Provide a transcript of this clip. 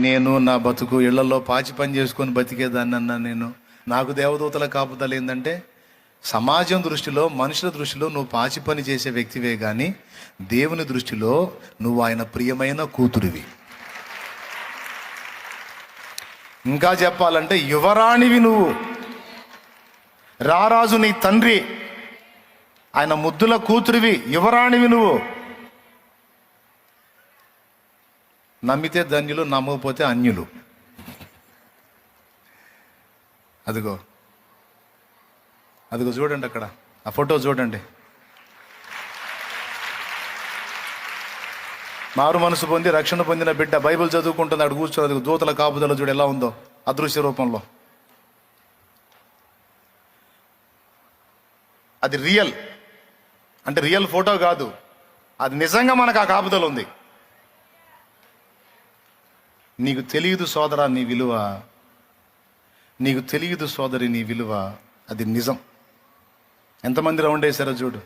నేను నా బతుకు ఇళ్లలో పాచి పని చేసుకొని బతికేదాన్ని అన్నా నేను. నాకు దేవదూతల కాపుదల ఏంటంటే, సమాజం దృష్టిలో, మనుషుల దృష్టిలో నువ్వు పాచి పని చేసే వ్యక్తివే కానీ దేవుని దృష్టిలో నువ్వు ఆయన ప్రియమైన కూతురివి. ఇంకా చెప్పాలంటే యువరాణివి నువ్వు. రారాజు నీ తండ్రి, ఆయన ముద్దుల కూతురివి, యువరాణివి నువ్వు. నమ్మితే ధన్యులు, నమ్మకపోతే అన్యులు. అదిగో అదిగో చూడండి, అక్కడ ఆ ఫోటో చూడండి. మారు మనసు పొంది రక్షణ పొందిన బిడ్డ బైబిల్ చదువుకుంటుంది, అక్కడ కూర్చొని. అదిగో దూతల కాపుదల చూడు ఎలా ఉందో అదృశ్య రూపంలో. అది రియల్ అంటే రియల్ ఫోటో కాదు, అది నిజంగా మనకు ఆ కాపుదల ఉంది. నీకు తెలియదు సోదరా నీ విలువ, నీకు తెలియదు సోదరి నీ విలువ. అది నిజం. ఎంతమంది రౌండ్ వేశారో చూడు.